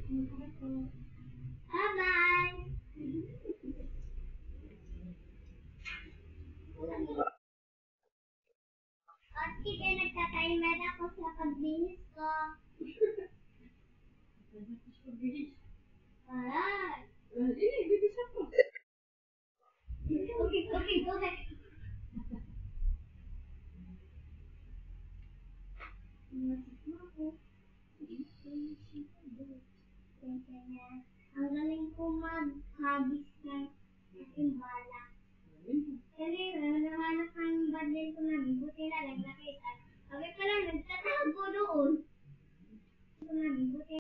Bye-bye! O, sige, nagka-timer ako sa pagbihis ko. Alright. Okay. Ang galing ko mag-hagis ng aking